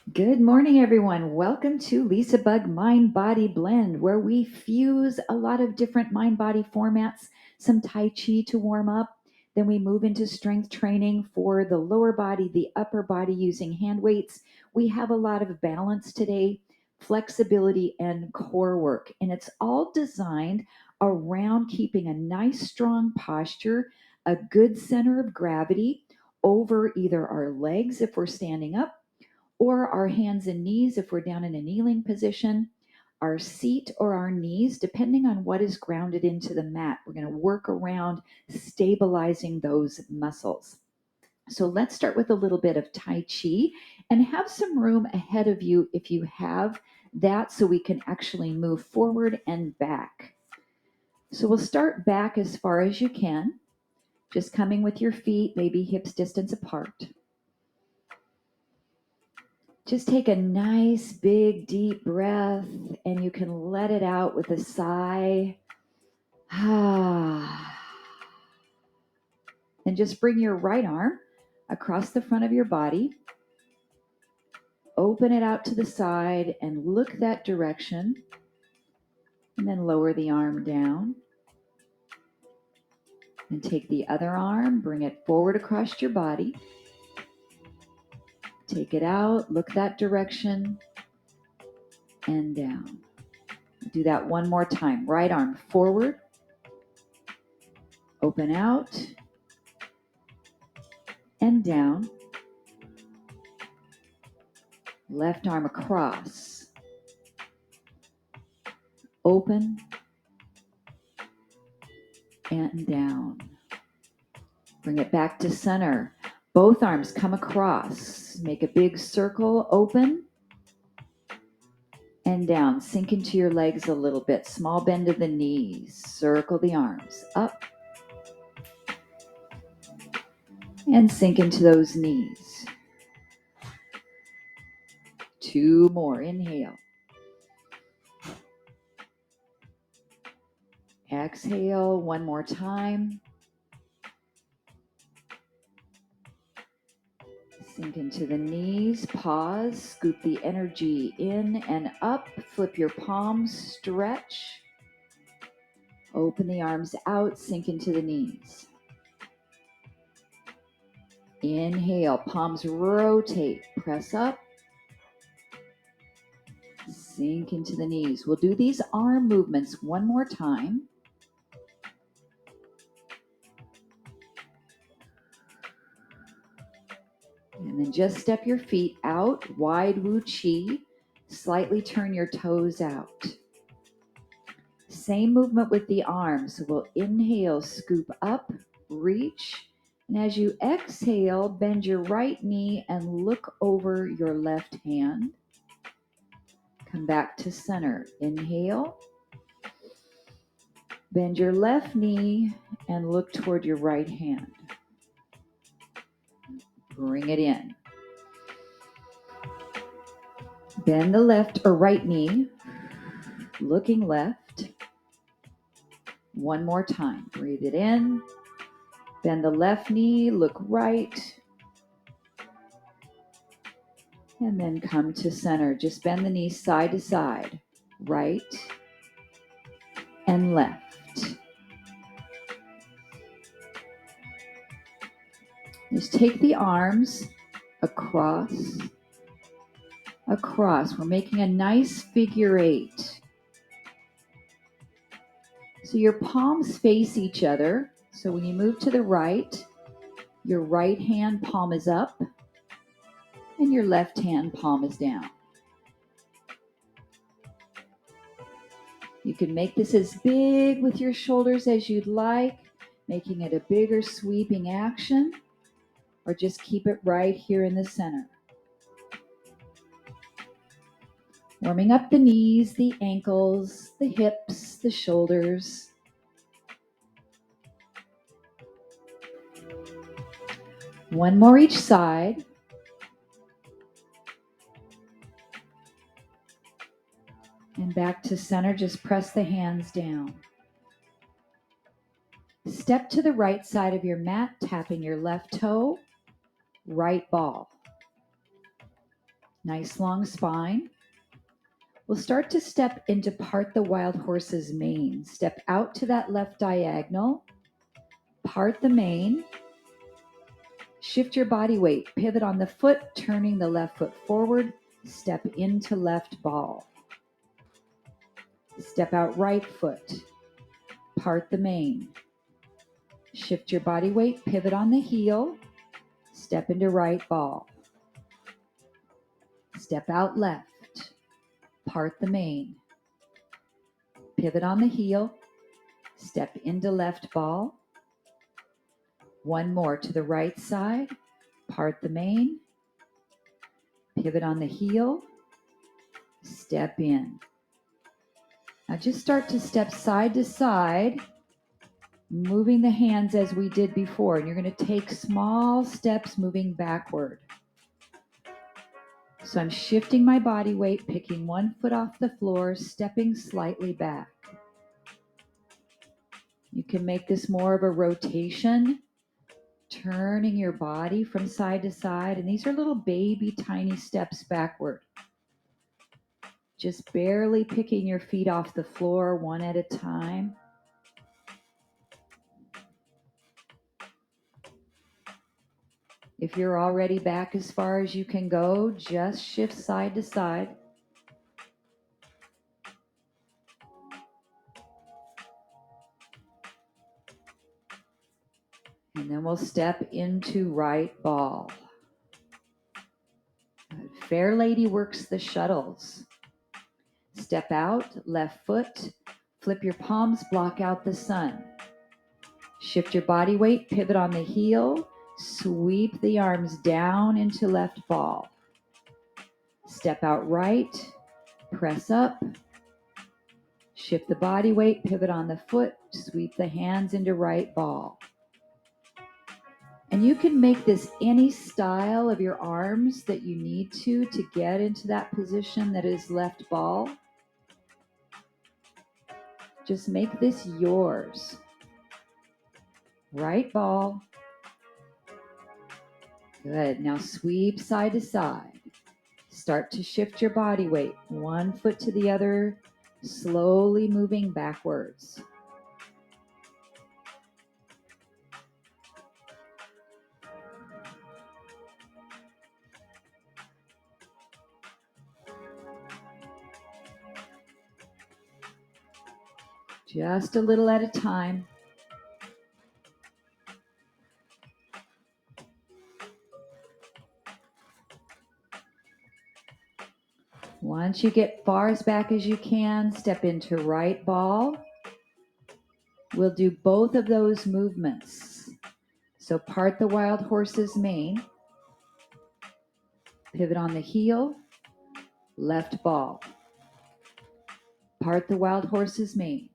Good morning, everyone. Welcome to LisaBug Mind Body Blend, where we fuse a lot of different mind body formats, some Tai Chi to warm up. Then we move into strength training for the lower body, the upper body using hand weights. We have a lot of balance today, flexibility, and core work. And it's all designed around keeping a nice, strong posture, a good center of gravity over either our legs if we're standing up or our hands and knees if we're down in a kneeling position, our seat or our knees, depending on what is grounded into the mat. We're going to work around stabilizing those muscles. So let's start with a little bit of Tai Chi and have some room ahead of you if you have that so we can actually move forward and back. So we'll start back as far as you can, just coming with your feet, maybe hips distance apart. Just take a nice, big, deep breath, and you can let it out with a sigh. And just bring your right arm across the front of your body. Open it out to the side and look that direction. And then lower the arm down. And take the other arm, bring it forward across your body. Take it out, look that direction, and down. Do that one more time. Right arm forward. Open out and down. Left arm across. Open and down. Bring it back to center. Both arms come across. Make a big circle, open and down. Sink into your legs a little bit. Small bend of the knees. Circle the arms up and sink into those knees. Two more. Inhale. Exhale one more time. Sink into the knees, pause, scoop the energy in and up, flip your palms, stretch, open the arms out, sink into the knees. Inhale, palms rotate, press up, sink into the knees. We'll do these arm movements one more time. And then just step your feet out, wide Wu Chi, slightly turn your toes out. Same movement with the arms. So we'll inhale, scoop up, reach. And as you exhale, bend your right knee and look over your left hand. Come back to center. Inhale. Bend your left knee and look toward your right hand. Bring it in. Bend the left or right knee, looking left. One more time. Breathe it in. Bend the left knee, look right. And then come to center. Just bend the knees side to side, right and left. Just take the arms across, across. We're making a nice figure eight. So your palms face each other. So when you move to the right, your right hand palm is up and your left hand palm is down. You can make this as big with your shoulders as you'd like, making it a bigger sweeping action, or just keep it right here in the center. Warming up the knees, the ankles, the hips, the shoulders. One more each side. And back to center, just press the hands down. Step to the right side of your mat, tapping your left toe, right ball. Nice long spine. We'll start to step into part the wild horse's mane. Step out to that left diagonal, part the mane, shift your body weight, pivot on the foot, turning the left foot forward, step into left ball. Step out right foot, part the mane, shift your body weight, pivot on the heel, step into right ball. Step out left, part the mane, pivot on the heel, step into left ball. One more to the right side, part the mane, pivot on the heel, step in. Now just start to step side to side, moving the hands as we did before. And you're going to take small steps moving backward. So I'm shifting my body weight, picking one foot off the floor, stepping slightly back. You can make this more of a rotation, turning your body from side to side. And these are little baby tiny steps backward. Just barely picking your feet off the floor one at a time. If you're already back as far as you can go, just shift side to side. And then we'll step into right ball. Fair lady works the shuttles. Step out, left foot, flip your palms, block out the sun. Shift your body weight, pivot on the heel, sweep the arms down into left ball. Step out right, press up, shift the body weight, pivot on the foot, sweep the hands into right ball. And you can make this any style of your arms that you need to get into that position that is left ball. Just make this yours. Right ball. Good. Now sweep side to side. Start to shift your body weight. One foot to the other, slowly moving backwards. Just a little at a time. Once you get far as back as you can, step into right ball. We'll do both of those movements. So part the wild horse's mane, pivot on the heel, left ball. Part the wild horse's mane,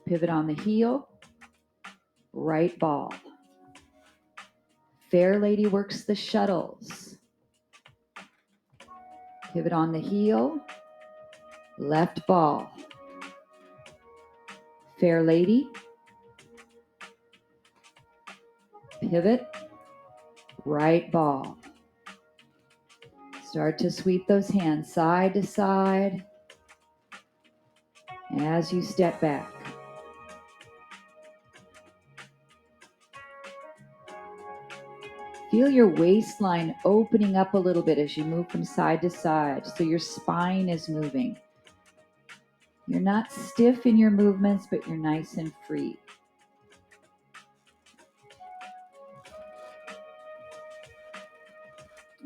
pivot on the heel, right ball. Fair lady works the shuttles. Pivot on the heel, left ball. Fair lady, pivot, right ball. Start to sweep those hands side to side as you step back. Feel your waistline opening up a little bit as you move from side to side, so your spine is moving. You're not stiff in your movements, but you're nice and free.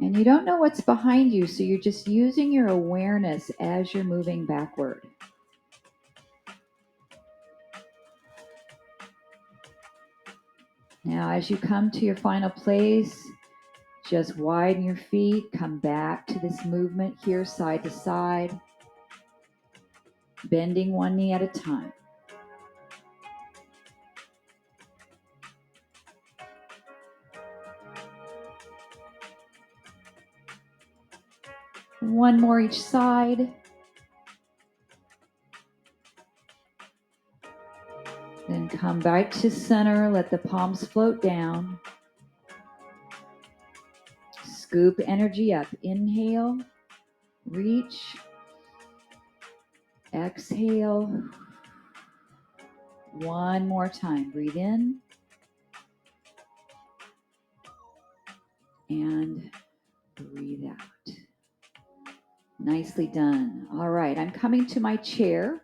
And you don't know what's behind you, so you're just using your awareness as you're moving backward. Now, as you come to your final place, just widen your feet, come back to this movement here, side to side, bending one knee at a time. One more each side. Then come back to center, let the palms float down. Scoop energy up. Inhale, reach, exhale. One more time. Breathe in and breathe out. Nicely done. All right, I'm coming to my chair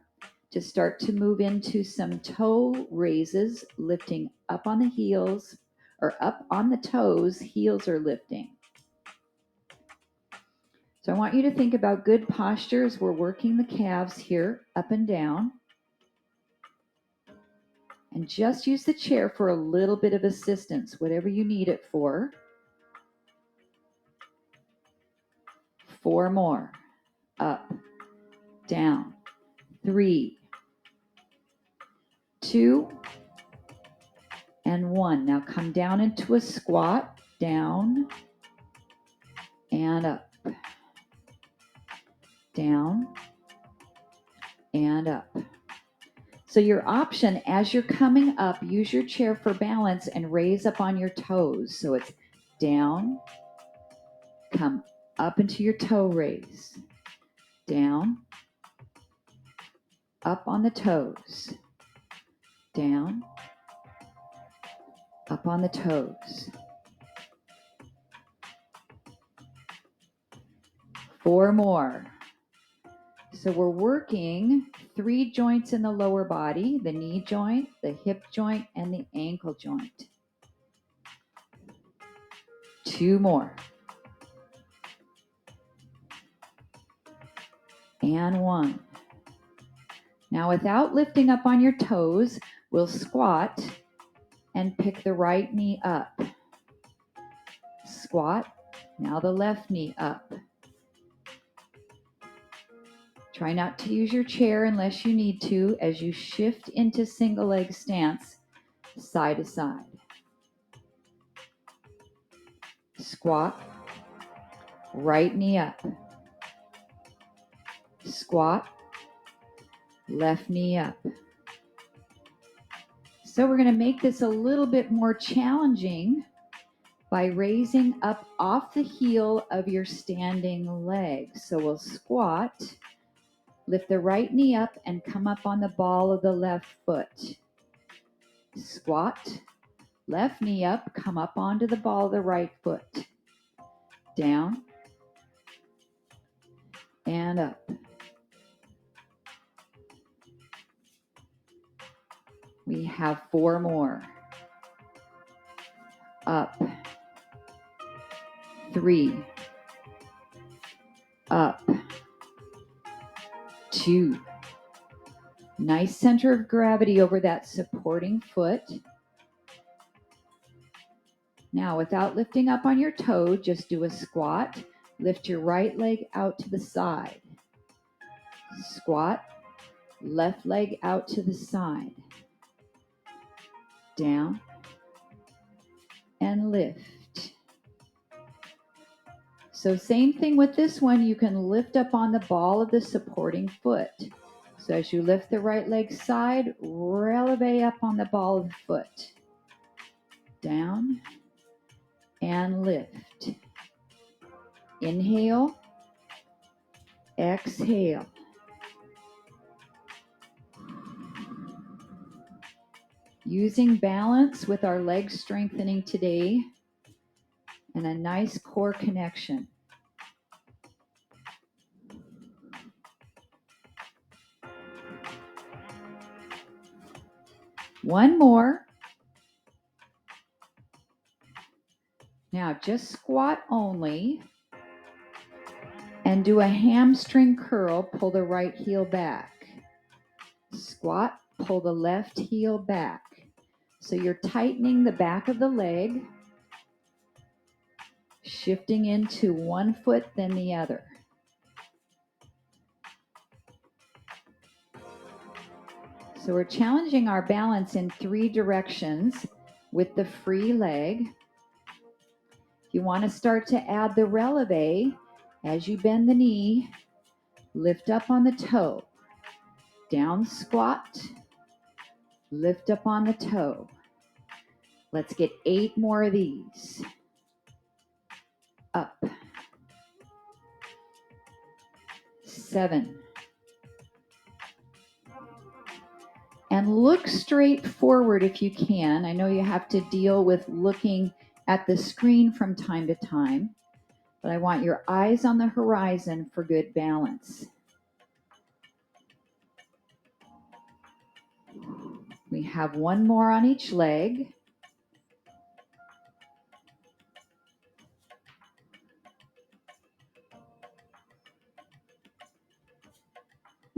to start to move into some toe raises, lifting up on the heels or up on the toes, heels are lifting. So I want you to think about good posture as we're working the calves here, up and down. And just use the chair for a little bit of assistance, whatever you need it for. 4 more. Up, down. 3, 2, and 1. Now come down into a squat, down and up, down and up. So your option, as you're coming up, use your chair for balance and raise up on your toes. So it's down, come up into your toe raise, down, up on the toes, down, up on the toes. 4 more. So we're working 3 joints in the lower body, the knee joint, the hip joint, and the ankle joint. 2 more. And 1. Now without lifting up on your toes, we'll squat and pick the right knee up. Squat, now the left knee up. Try not to use your chair unless you need to as you shift into single leg stance, side to side. Squat, right knee up. Squat, left knee up. So we're going to make this a little bit more challenging by raising up off the heel of your standing leg. So we'll squat, lift the right knee up and come up on the ball of the left foot. Squat, left knee up, come up onto the ball of the right foot. Down and up. We have 4 more. Up. 3. Up. 2. Nice center of gravity over that supporting foot. Now, without lifting up on your toe, just do a squat. Lift your right leg out to the side. Squat. Left leg out to the side. Down and lift. So same thing with this one, you can lift up on the ball of the supporting foot. So as you lift the right leg side, releve up on the ball of the foot. Down and lift. Inhale, exhale. Using balance with our leg strengthening today and a nice core connection. One more. Now just squat only and do a hamstring curl. Pull the right heel back. Squat, pull the left heel back. So you're tightening the back of the leg, shifting into one foot then the other. So we're challenging our balance in 3 directions with the free leg. If you want to start to add the releve, as you bend the knee, lift up on the toe, down squat, lift up on the toe. Let's get 8 more of these. Up, 7. And look straight forward if you can. I know you have to deal with looking at the screen from time to time, but I want your eyes on the horizon for good balance. We have one more on each leg.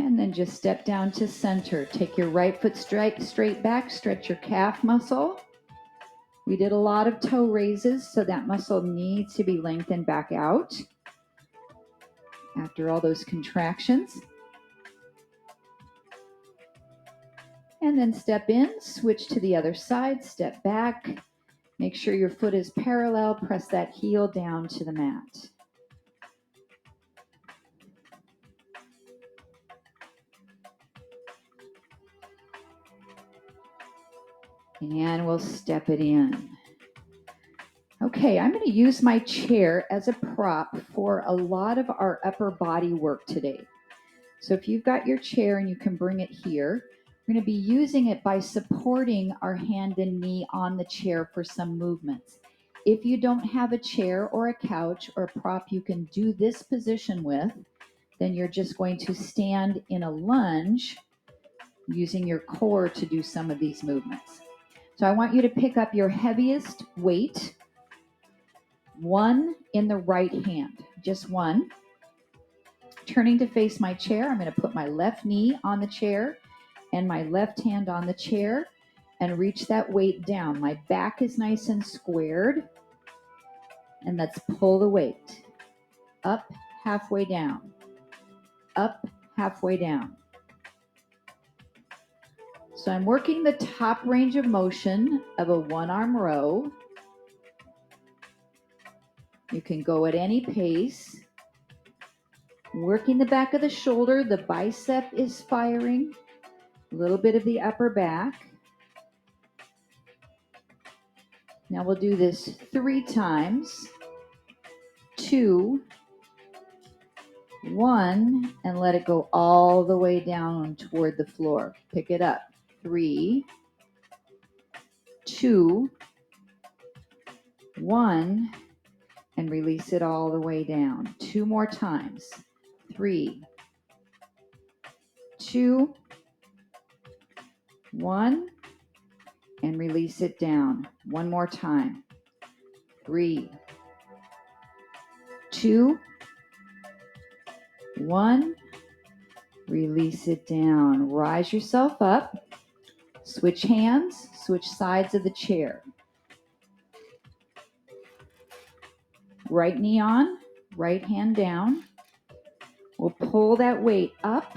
And then just step down to center. Take your right foot straight back, stretch your calf muscle. We did a lot of toe raises, so that muscle needs to be lengthened back out after all those contractions. And then step in, switch to the other side, step back. Make sure your foot is parallel, press that heel down to the mat. And we'll step it in. Okay, I'm going to use my chair as a prop for a lot of our upper body work today. So if you've got your chair and you can bring it here, we're going to be using it by supporting our hand and knee on the chair for some movements. If you don't have a chair or a couch or a prop you can do this position with, then you're just going to stand in a lunge using your core to do some of these movements. So I want you to pick up your heaviest weight, one in the right hand, just one. Turning to face my chair, I'm going to put my left knee on the chair and my left hand on the chair and reach that weight down. My back is nice and squared. And let's pull the weight up, halfway down, up, halfway down. So I'm working the top range of motion of a one-arm row. You can go at any pace. Working the back of the shoulder, the bicep is firing, a little bit of the upper back. Now we'll do this 3 times. 2, 1, and let it go all the way down toward the floor. Pick it up. 3, 2, 1, and release it all the way down. 2 more times. 3, 2, 1, and release it down. 1 more time. 3, 2, 1, release it down. Rise yourself up. Switch hands, switch sides of the chair. Right knee on, right hand down. We'll pull that weight up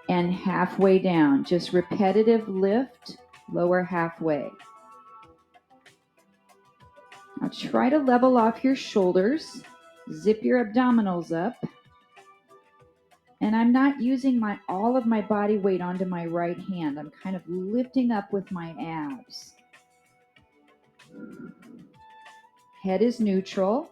and halfway down. Just repetitive lift, lower halfway. Now try to level off your shoulders. Zip your abdominals up. And I'm not using all of my body weight onto my right hand. I'm kind of lifting up with my abs. Head is neutral.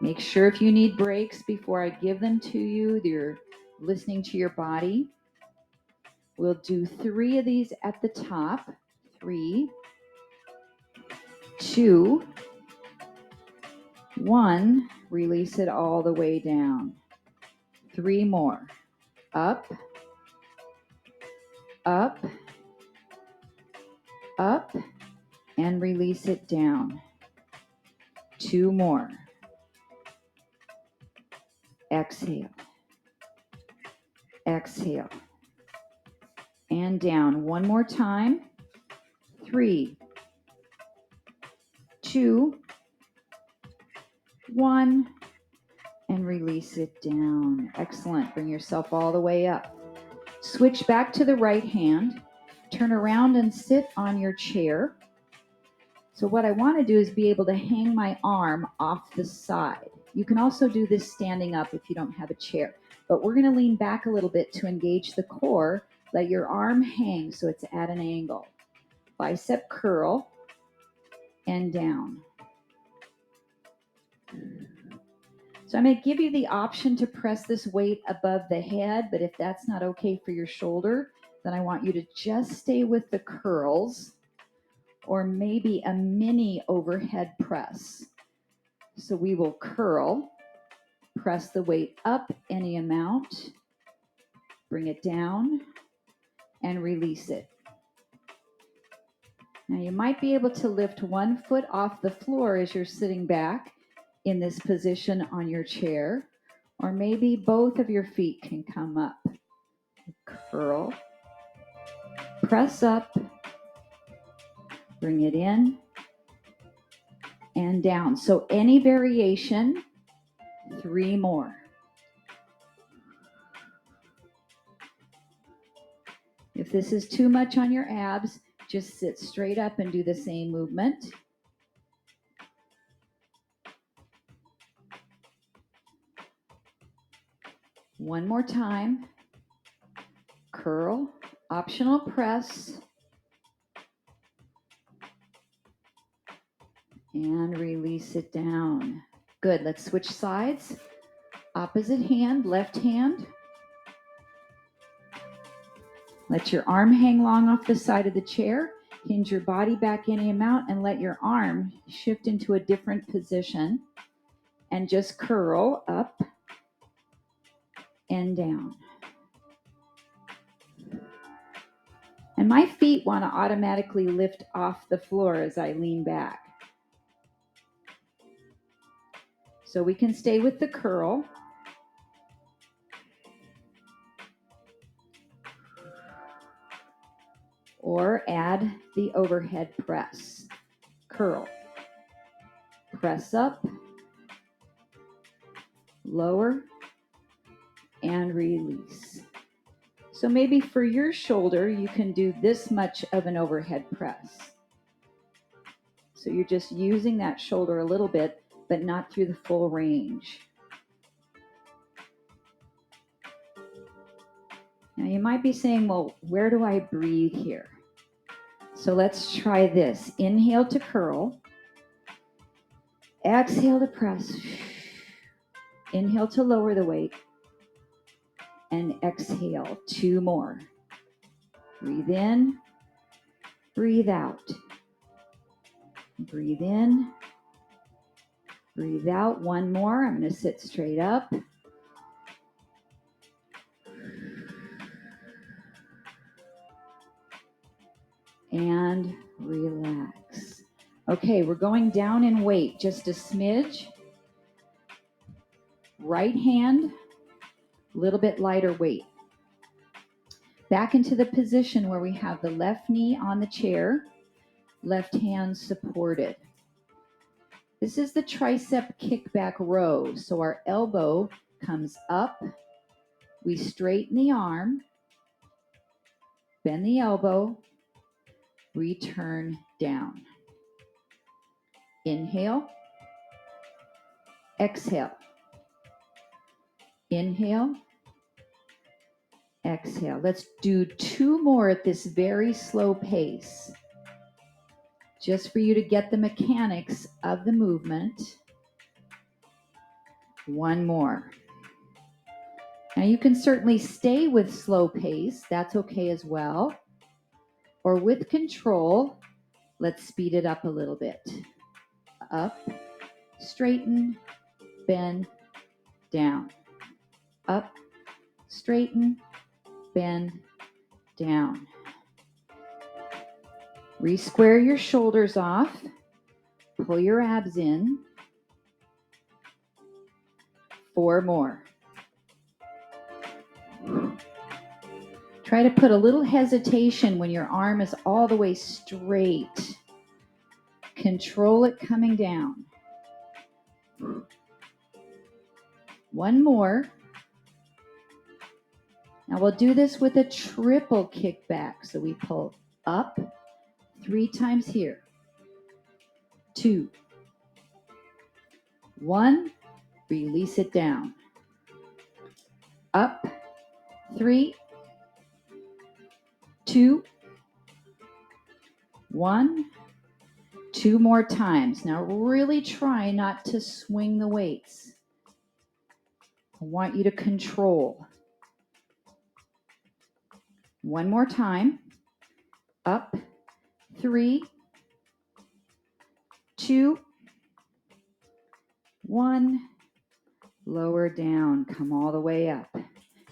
Make sure if you need breaks before I give them to you, you're listening to your body. We'll do 3 of these at the top. 3, 2, 1. Release it all the way down. 3 more. Up, up, up, and release it down. 2 more. Exhale. Exhale. And down. 1 more time. 3, 2, 1, and release it down. Excellent. Bring yourself all the way up. Switch back to the right hand. Turn around and sit on your chair. So what I want to do is be able to hang my arm off the side. You can also do this standing up if you don't have a chair. But we're going to lean back a little bit to engage the core. Let your arm hang so it's at an angle. Bicep curl and down. So I may give you the option to press this weight above the head, but if that's not okay for your shoulder, then I want you to just stay with the curls or maybe a mini overhead press. So we will curl, press the weight up any amount, bring it down, and release it. Now you might be able to lift one foot off the floor as you're sitting back in this position on your chair, or maybe both of your feet can come up. Curl, press up, bring it in, and down. So any variation, 3 more. If this is too much on your abs, just sit straight up and do the same movement. One more time. Curl, optional press, and release it down. Good, let's switch sides. Opposite hand, left hand. Let your arm hang long off the side of the chair. Hinge your body back any amount and let your arm shift into a different position. And just curl up and down. And my feet want to automatically lift off the floor as I lean back. So we can stay with the curl. Or add the overhead press. Curl. Press up, lower, and release. So maybe for your shoulder, you can do this much of an overhead press. So you're just using that shoulder a little bit, but not through the full range. Now you might be saying, well, where do I breathe here? So let's try this. Inhale to curl. Exhale to press. Inhale to lower the weight. And exhale. 2 more. Breathe in. Breathe out. Breathe in. Breathe out. 1 more. I'm going to sit straight up. And relax. Okay, we're going down in weight just a smidge. Right hand, a little bit lighter weight. Back into the position where we have the left knee on the chair, left hand supported. This is the tricep kickback row. So our elbow comes up, we straighten the arm, bend the elbow, return down. Inhale, exhale. Inhale, exhale. Let's do 2 more at this very slow pace, just for you to get the mechanics of the movement. 1 more. Now you can certainly stay with slow pace. That's okay as well. Or with control, let's speed it up a little bit. Up, straighten, bend, down. Up, straighten, bend, down. Re-square your shoulders off. Pull your abs in. 4 more. Try to put a little hesitation when your arm is all the way straight. Control it coming down. 1 more. Now we'll do this with a triple kickback. So we pull up 3 times here. 2. 1. Release it down. Up. 3. 2. 1. 2 more times. Now really try not to swing the weights. I want you to control. One more time. Up, 3, 2, 1. Lower down, come all the way up.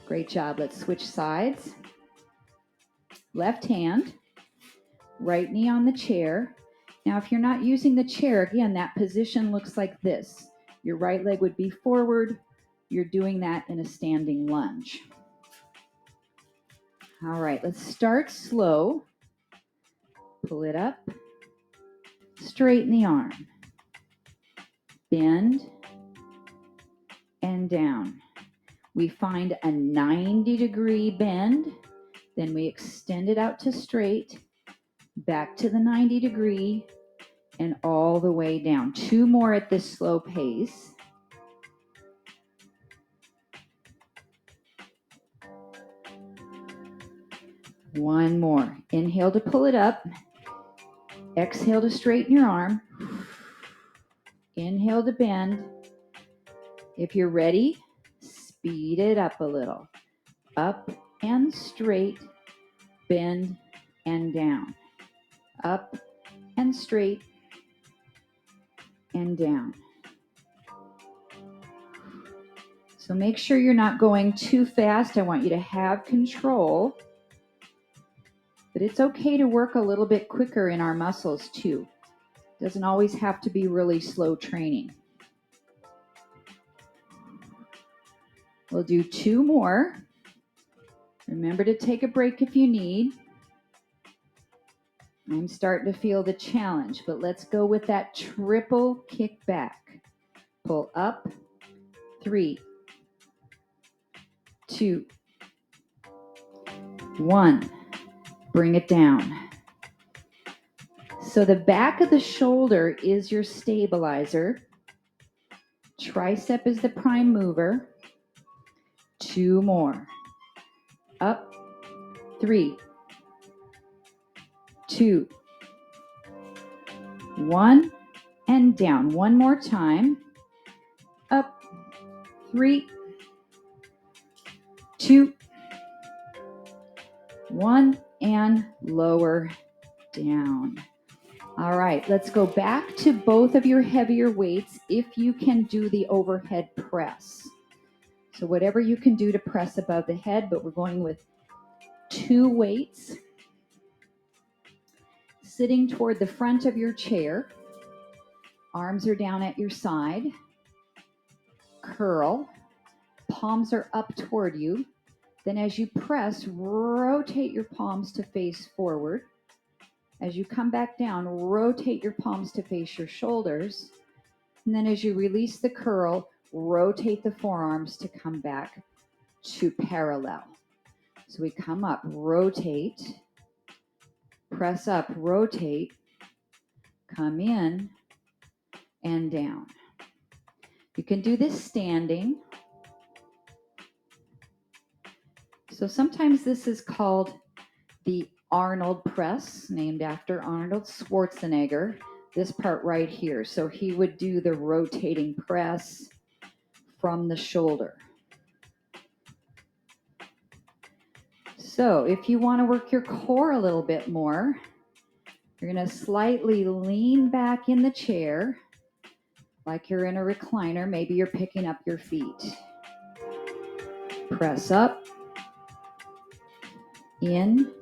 Great job. Let's switch sides. Left hand, right knee on the chair. Now, if you're not using the chair, again, that position looks like this. Your right leg would be forward. You're doing that in a standing lunge. All right, let's start slow. Pull it up. Straighten the arm. Bend and down. We find a 90-degree bend. Then we extend it out to straight, back to the 90-degree, and all the way down. 2 more at this slow pace. One more. Inhale to pull it up. Exhale to straighten your arm. Inhale to bend. If you're ready, speed it up a little. Up and straight, bend and down. Up and straight and down. So make sure you're not going too fast. I want you to have control. But it's okay to work a little bit quicker in our muscles too. Doesn't always have to be really slow training. We'll do 2 more. Remember to take a break if you need. I'm starting to feel the challenge, but let's go with that triple kick back. Pull up, 3, 2, 1. Bring it down. So the back of the shoulder is your stabilizer. Tricep is the prime mover. 2 more. Up, 3, 2, 1, and down. One more time. Up, 3, 2, 1, and lower down. All right, let's go back to both of your heavier weights if you can do the overhead press. So whatever you can do to press above the head, but we're going with 2 weights. Sitting toward the front of your chair. Arms are down at your side. Curl. Palms are up toward you. Then as you press, rotate your palms to face forward. As you come back down, rotate your palms to face your shoulders. And then as you release the curl, rotate the forearms to come back to parallel. So we come up, rotate, press up, rotate, come in, and down. You can do this standing. So sometimes this is called the Arnold press, named after Arnold Schwarzenegger. This part right here. So he would do the rotating press from the shoulder. So if you want to work your core a little bit more, you're going to slightly lean back in the chair like you're in a recliner. Maybe you're picking up your feet. Press up, in,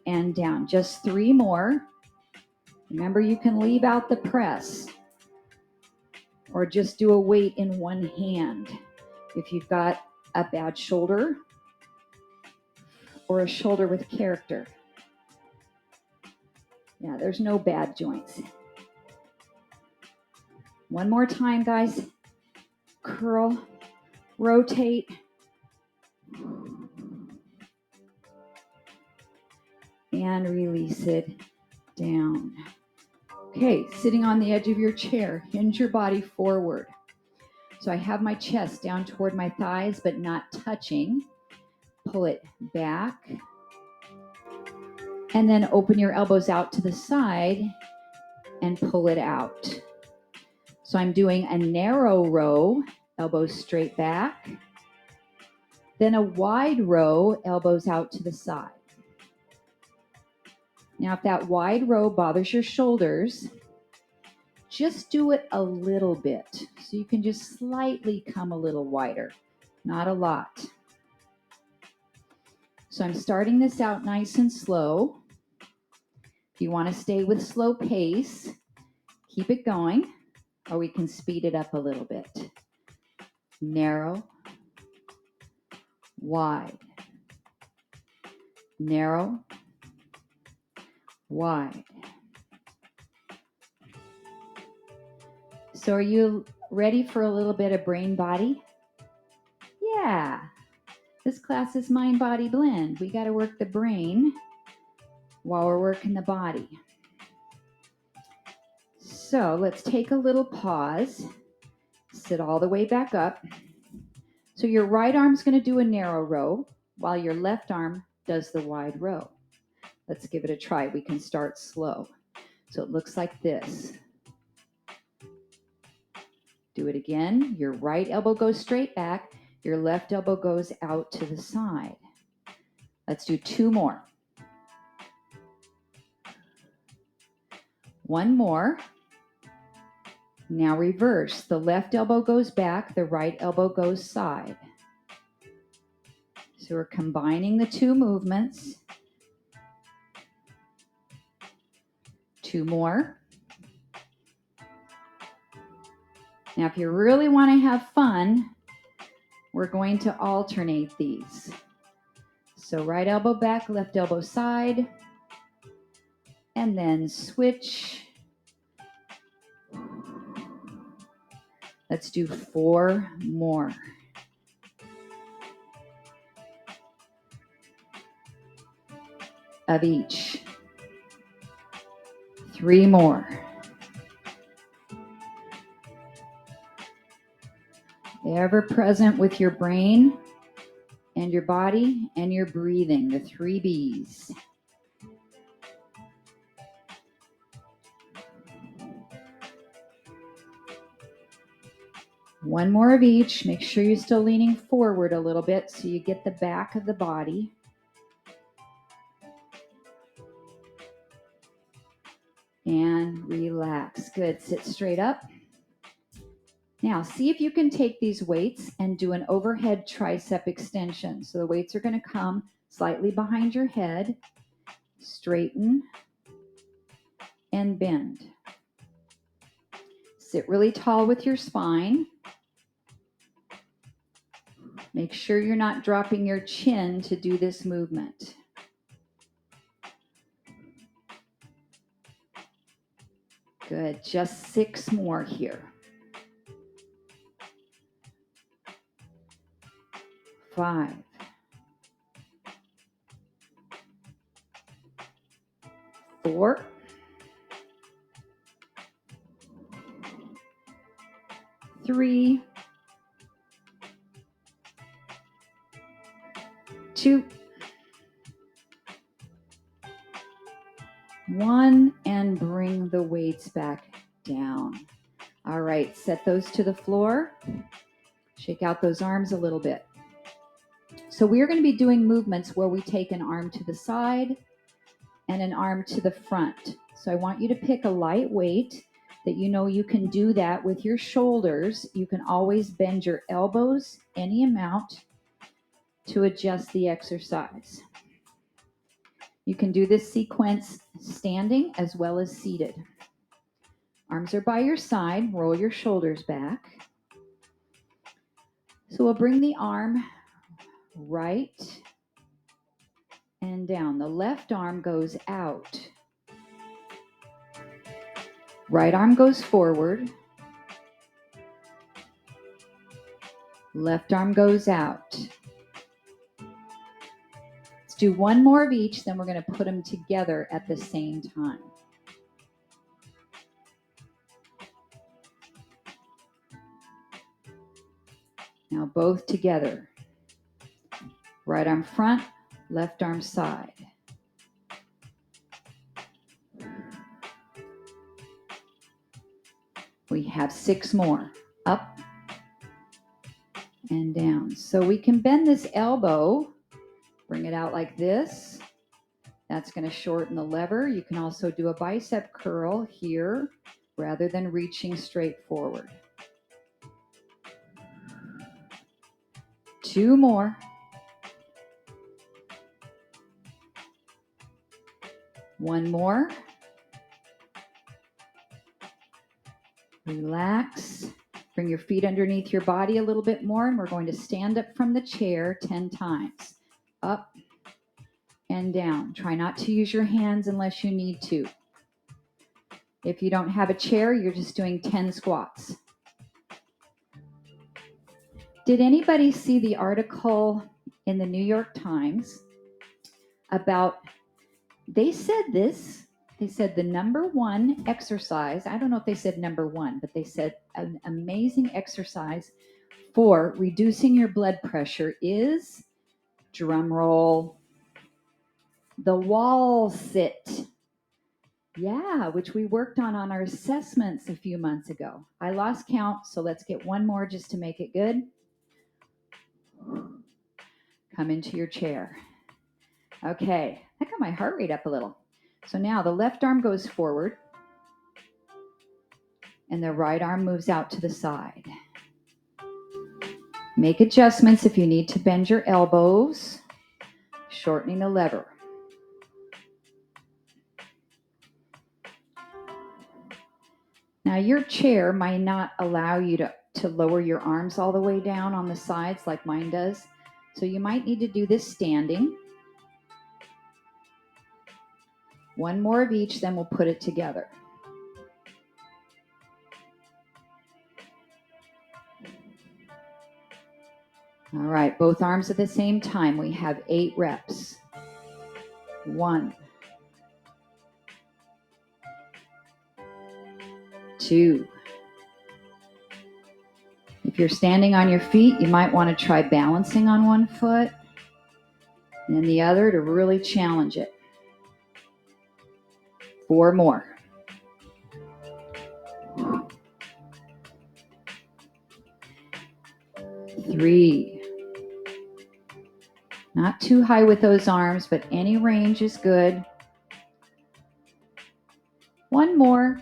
and down. Just 3 more. Remember, you can leave out the press or just do a weight in one hand if you've got a bad shoulder or a shoulder with character. Yeah, there's no bad joints. One more time, guys. Curl, rotate. And release it down. Okay, sitting on the edge of your chair, hinge your body forward. So I have my chest down toward my thighs, but not touching. Pull it back. And then open your elbows out to the side and pull it out. So I'm doing a narrow row elbows straight back. Then a wide row, elbows out to the side. Now, if that wide row bothers your shoulders, just do it a little bit. So you can just slightly come a little wider, not a lot. So I'm starting this out nice and slow. If you want to stay with slow pace, keep it going, or we can speed it up a little bit. Narrow, wide, narrow, wide. So are you ready for a little bit of brain body? Yeah. This class is mind body blend. We got to work the brain while we're working the body. So let's take a little pause. Sit all the way back up. So your right arm's going to do a narrow row while your left arm does the wide row. Let's give it a try. We can start slow. So it looks like this. Do it again. Your right elbow goes straight back. Your left elbow goes out to the side. Let's do 2 more. 1 more. Now reverse. The left elbow goes back. The right elbow goes side. So we're combining the 2 movements. 2 more. Now, if you really want to have fun, we're going to alternate these. So right elbow back, left elbow side, and then switch. Let's do 4 more. Of each. 3 more. Ever present with your brain and your body and your breathing, the 3 B's. One more of each. Make sure you're still leaning forward a little bit so you get the back of the body. And relax. Good. Sit straight up. Now, see if you can take these weights and do an overhead tricep extension. So the weights are going to come slightly behind your head, straighten, and bend. Sit really tall with your spine. Make sure you're not dropping your chin to do this movement. Good. Just 6 more here. 5. 4. 3. 2. 1. And bring the weights back down. All right, set those to the floor. Shake out those arms a little bit. So we're going to be doing movements where we take an arm to the side and an arm to the front. So I want you to pick a light weight that you know you can do that with your shoulders. You can always bend your elbows any amount to adjust the exercise. You can do this sequence standing as well as seated. Arms are by your side. Roll your shoulders back. So we'll bring the arm right and down. The left arm goes out. Right arm goes forward. Left arm goes out. Let's do 1 more of each, then we're going to put them together at the same time. Now both together. Right arm front, left arm side. We have 6 more. Up and down. So we can bend this elbow, bring it out like this. That's going to shorten the lever. You can also do a bicep curl here rather than reaching straight forward. 2 more. 1 more. Relax. Bring your feet underneath your body a little bit more, and we're going to stand up from the chair 10 times. Up and down. Try not to use your hands unless you need to. If you don't have a chair, you're just doing 10 squats. Did anybody see the article in the New York Times about, they said the number one exercise, I don't know if they said number one, but they said an amazing exercise for reducing your blood pressure is, drum roll, the wall sit. Yeah, which we worked on our assessments a few months ago. I lost count, so let's get 1 more just to make it good. Come into your chair. Okay, I got my heart rate up a little. So now the left arm goes forward and the right arm moves out to the side. Make adjustments if you need to bend your elbows, shortening the lever. Now your chair might not allow you to lower your arms all the way down on the sides like mine does. So you might need to do this standing. 1 more of each, then we'll put it together. All right, both arms at the same time. We have 8 reps. 1, 2. If you're standing on your feet, you might want to try balancing on one foot and then the other to really challenge it. 4 more. 3. Not too high with those arms, but any range is good. 1 more.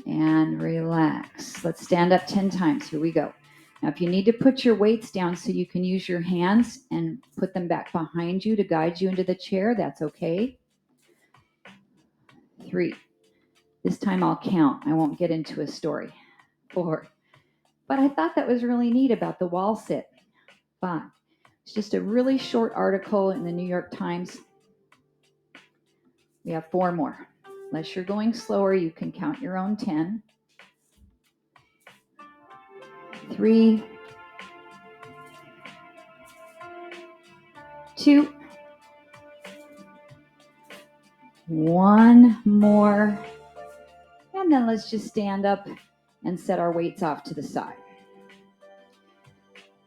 And relax. Let's stand up 10 times. Here we go. Now, if you need to put your weights down so you can use your hands and put them back behind you to guide you into the chair, that's okay. 3. This time I'll count. I won't get into a story. 4. But I thought that was really neat about the wall sit. 5. It's just a really short article in the New York Times. We have 4 more. Unless you're going slower, you can count your own 10. 3, 2, 1 more. And then let's just stand up and set our weights off to the side.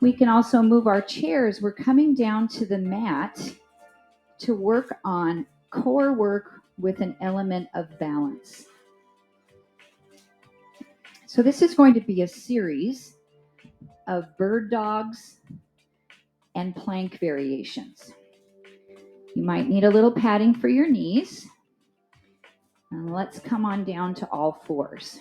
We can also move our chairs. We're coming down to the mat to work on core work with an element of balance. So this is going to be a series of bird dogs and plank variations. You might need a little padding for your knees. And let's come on down to all 4s.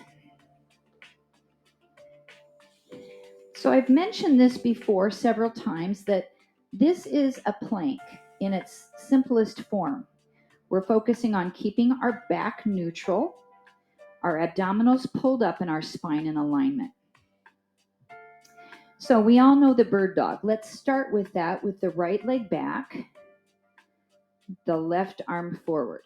So I've mentioned this before several times that this is a plank in its simplest form. We're focusing on keeping our back neutral, our abdominals pulled up, and our spine in alignment. So we all know the bird dog. Let's start with that with the right leg back, the left arm forward.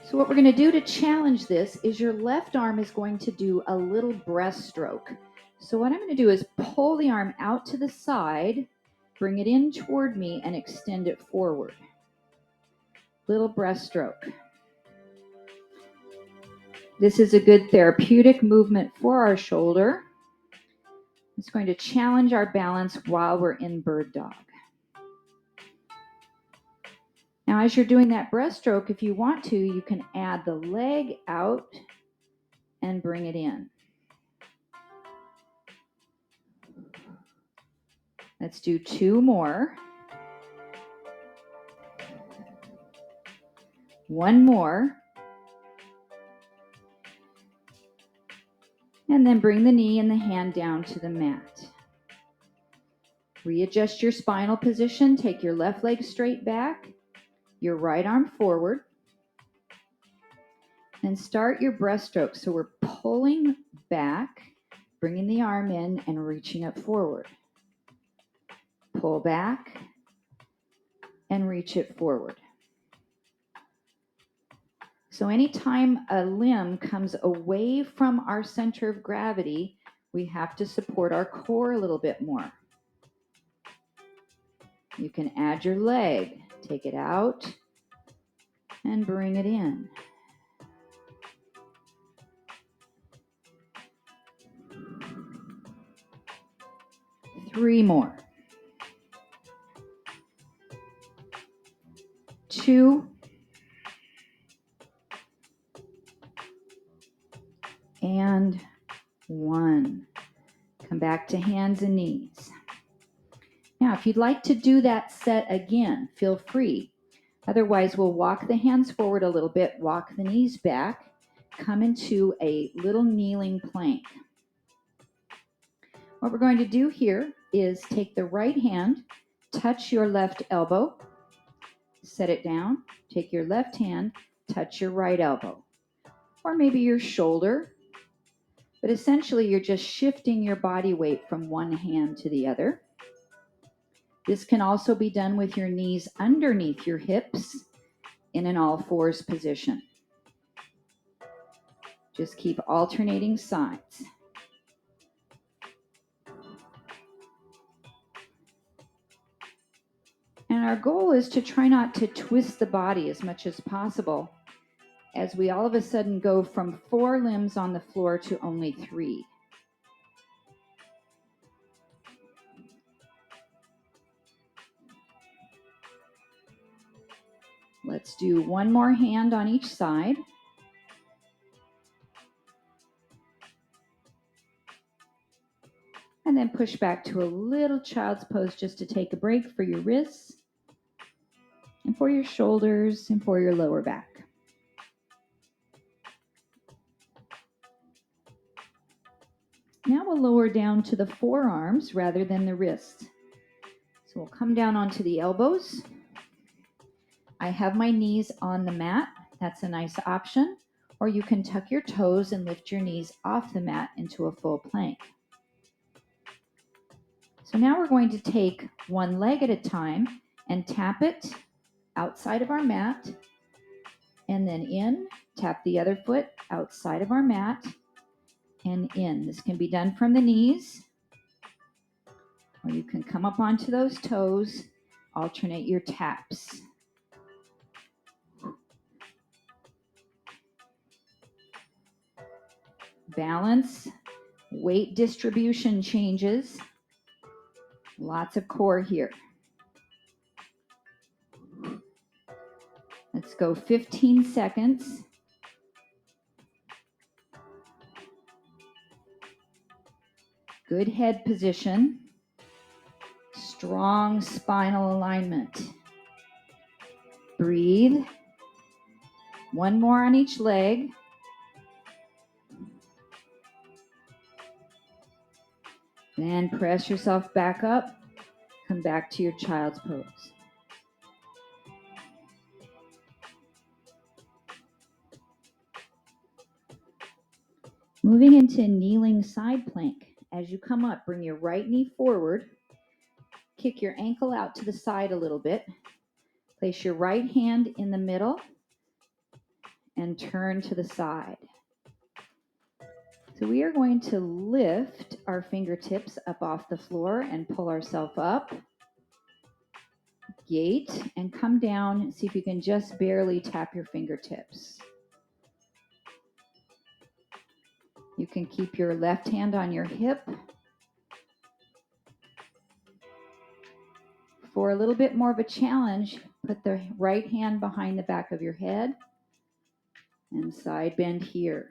So what we're going to do to challenge this is your left arm is going to do a little breaststroke. So what I'm going to do is pull the arm out to the side, bring it in toward me, and extend it forward. Little breaststroke. This is a good therapeutic movement for our shoulder. It's going to challenge our balance while we're in bird dog. Now, as you're doing that breaststroke, if you want to, you can add the leg out and bring it in. Let's do 2 more. 1 more. And then bring the knee and the hand down to the mat. Readjust your spinal position. Take your left leg straight back, your right arm forward. And start your breaststroke. So we're pulling back, bringing the arm in and reaching up forward. Pull back and reach it forward. So anytime a limb comes away from our center of gravity, we have to support our core a little bit more. You can add your leg, take it out, and bring it in. Three more. 2. And 1. Come back to hands and knees. Now, if you'd like to do that set again, feel free. Otherwise, we'll walk the hands forward a little bit, walk the knees back, come into a little kneeling plank. What we're going to do here is take the right hand, touch your left elbow, set it down, take your left hand, touch your right elbow, or maybe your shoulder. But essentially, you're just shifting your body weight from one hand to the other. This can also be done with your knees underneath your hips in an all fours position. Just keep alternating sides. And our goal is to try not to twist the body as much as possible, as we all of a sudden go from 4 limbs on the floor to only 3. Let's do 1 more hand on each side. And then push back to a little child's pose just to take a break for your wrists and for your shoulders and for your lower back. Now we'll lower down to the forearms rather than the wrists. So we'll come down onto the elbows. I have my knees on the mat. That's a nice option. Or you can tuck your toes and lift your knees off the mat into a full plank. So now we're going to take one leg at a time and tap it outside of our mat, and then in, tap the other foot outside of our mat, and in. This can be done from the knees, or you can come up onto those toes, alternate your taps. Balance, weight distribution changes, lots of core here. Let's go 15 seconds. Good head position. Strong spinal alignment. Breathe. 1 more on each leg. Then press yourself back up. Come back to your child's pose. Moving into kneeling side plank. As you come up, bring your right knee forward. Kick your ankle out to the side a little bit. Place your right hand in the middle and turn to the side. So we are going to lift our fingertips up off the floor and pull ourselves up. Gate and come down and see if you can just barely tap your fingertips. You can keep your left hand on your hip. For a little bit more of a challenge, put the right hand behind the back of your head and side bend here.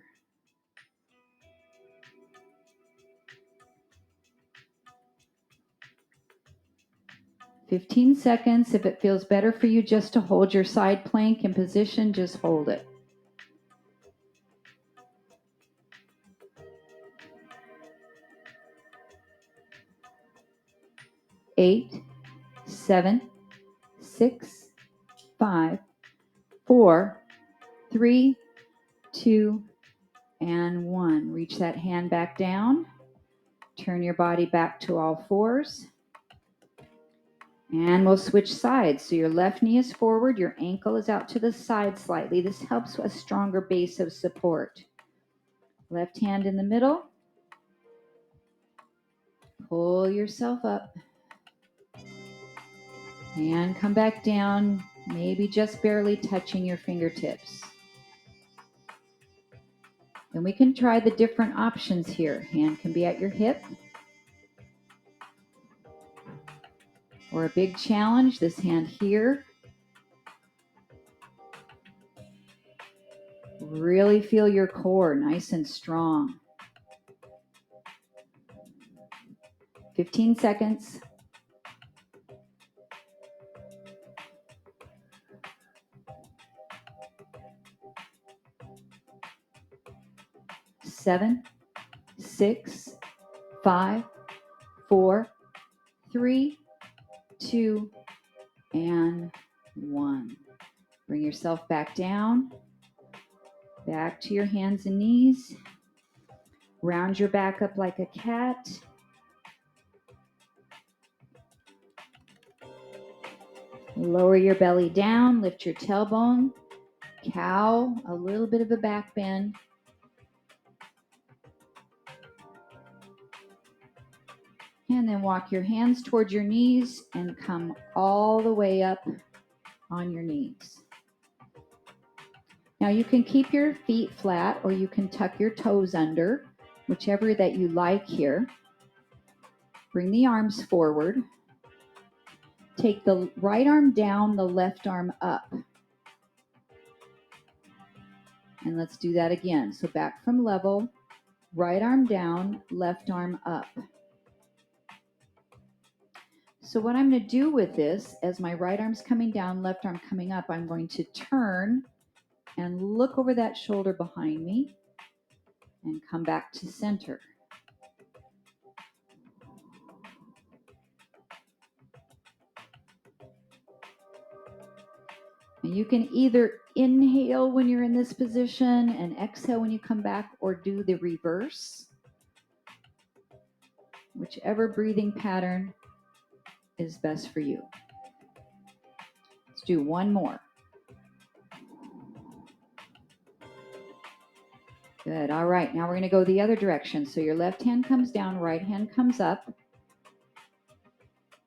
15 seconds. If it feels better for you just to hold your side plank in position, just hold it. 8, 7, 6, 5, 4, 3, 2, and 1. Reach that hand back down. Turn your body back to all fours. And we'll switch sides. So your left knee is forward, your ankle is out to the side slightly. This helps a stronger base of support. Left hand in the middle. Pull yourself up. And come back down, maybe just barely touching your fingertips. Then we can try the different options here. Hand can be at your hip. Or a big challenge, this hand here. Really feel your core nice and strong. 15 seconds. 7, 6, 5, 4, 3, 2, and 1. Bring yourself back down. Back to your hands and knees. Round your back up like a cat. Lower your belly down, lift your tailbone, cow, a little bit of a back bend. And then walk your hands towards your knees and come all the way up on your knees. Now you can keep your feet flat or you can tuck your toes under, whichever that you like here. Bring the arms forward. Take the right arm down, the left arm up. And let's do that again. So back from level, right arm down, left arm up. So what I'm going to do with this, as my right arm's coming down, left arm coming up, I'm going to turn and look over that shoulder behind me and come back to center. And you can either inhale when you're in this position and exhale when you come back, or do the reverse. Whichever breathing pattern is best for you. Let's do one more. Good. All right. Now we're going to go the other direction. So your left hand comes down, right hand comes up.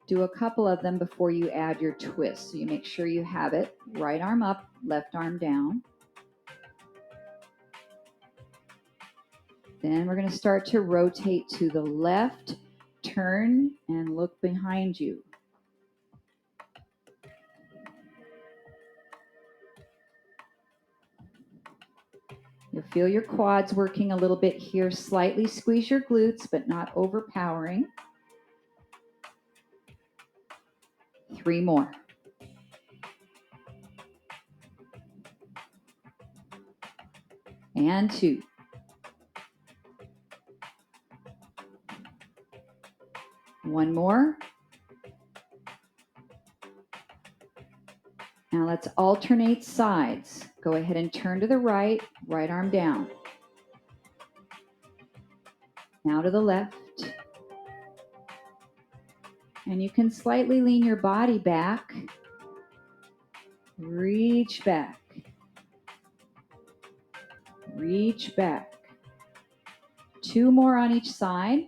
Do a couple of them before you add your twist. So you make sure you have it. Right arm up, left arm down. Then we're going to start to rotate to the left, turn, and look behind you. You'll feel your quads working a little bit here. Slightly squeeze your glutes, but not overpowering. 3 more. And 2. One more. Now let's alternate sides. Go ahead and turn to the right, right arm down. Now to the left. And you can slightly lean your body back. Reach back. Reach back. 2 more on each side.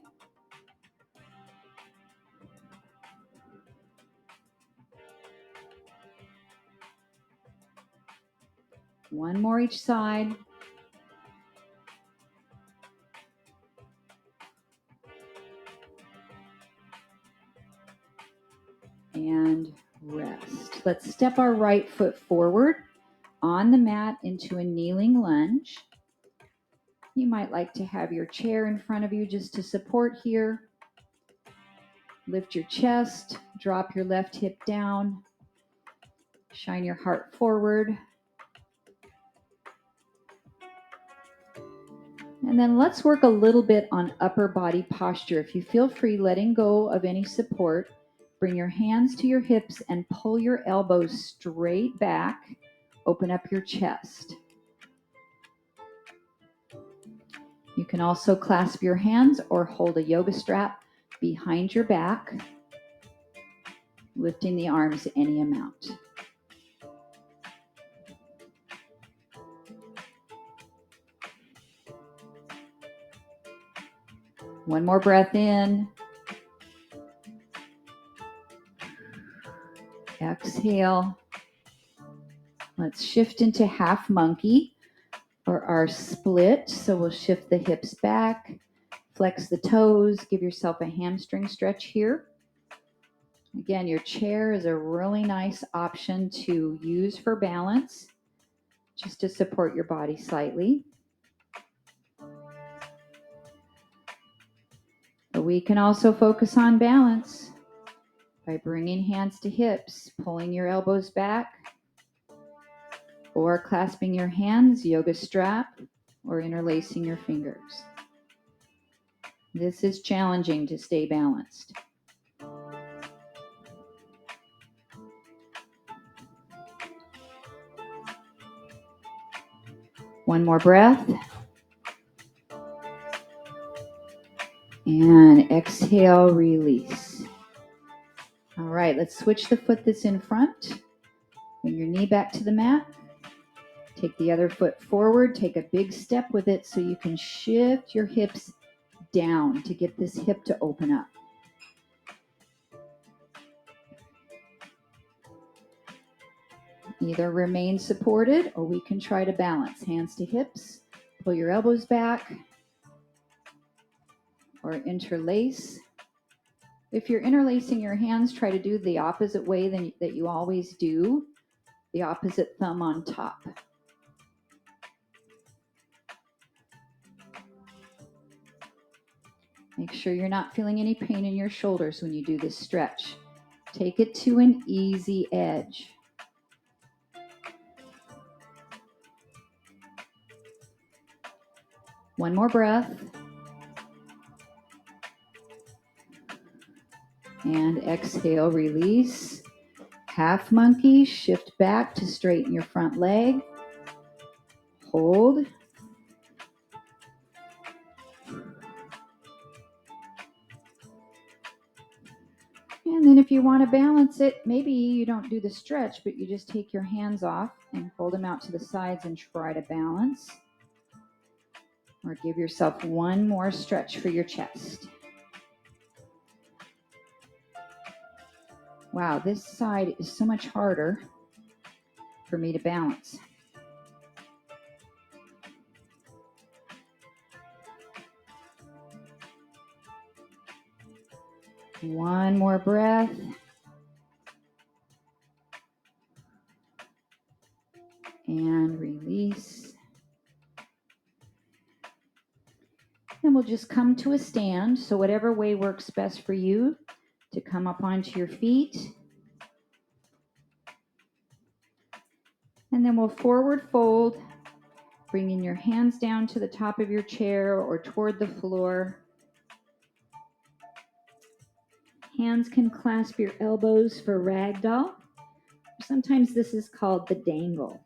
One more each side. And rest. Let's step our right foot forward on the mat into a kneeling lunge. You might like to have your chair in front of you just to support here. Lift your chest, drop your left hip down, shine your heart forward. And then let's work a little bit on upper body posture. If you feel free letting go of any support, bring your hands to your hips and pull your elbows straight back. Open up your chest. You can also clasp your hands or hold a yoga strap behind your back, lifting the arms any amount. One more breath in. Exhale. Let's shift into half monkey or our split. So we'll shift the hips back, flex the toes, give yourself a hamstring stretch here. Again, your chair is a really nice option to use for balance, just to support your body slightly. But we can also focus on balance by bringing hands to hips, pulling your elbows back, or clasping your hands, yoga strap, or interlacing your fingers. This is challenging to stay balanced. One more breath. And exhale, release. All right, let's switch the foot that's in front. Bring your knee back to the mat. Take the other foot forward. Take a big step with it so you can shift your hips down to get this hip to open up. Either remain supported or we can try to balance. Hands to hips. Pull your elbows back or interlace. If you're interlacing your hands, try to do the opposite way that you always do. The opposite thumb on top. Make sure you're not feeling any pain in your shoulders when you do this stretch. Take it to an easy edge. One more breath. And exhale, release. Half monkey, shift back to straighten your front leg. Hold. And then if you want to balance it, maybe you don't do the stretch, but you just take your hands off and hold them out to the sides and try to balance. Or give yourself one more stretch for your chest. Wow, this side is so much harder for me to balance. One more breath. And release. Then we'll just come to a stand. So whatever way works best for you to come up onto your feet. And then we'll forward fold, bringing your hands down to the top of your chair or toward the floor. Hands can clasp your elbows for ragdoll. Sometimes this is called the dangle.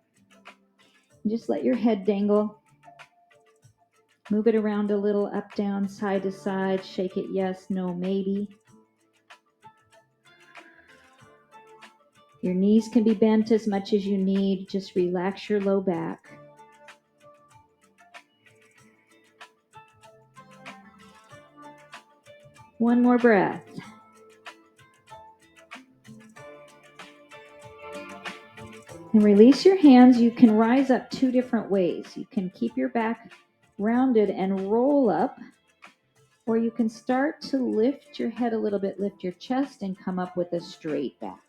Just let your head dangle. Move it around a little, up, down, side to side. Shake it yes, no, maybe. Your knees can be bent as much as you need. Just relax your low back. One more breath. And release your hands. You can rise up two different ways. You can keep your back rounded and roll up, or you can start to lift your head a little bit, lift your chest, and come up with a straight back.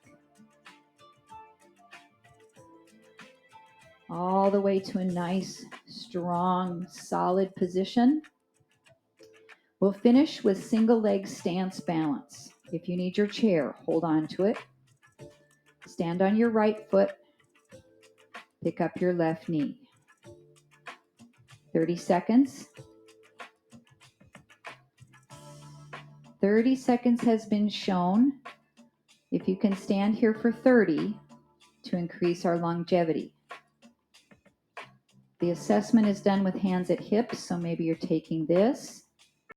All the way to a nice, strong, solid position. We'll finish with single leg stance balance. If you need your chair, hold on to it. Stand on your right foot. Pick up your left knee. 30 seconds. 30 seconds has been shown. If you can stand here for 30 to increase our longevity. The assessment is done with hands at hips, so maybe you're taking this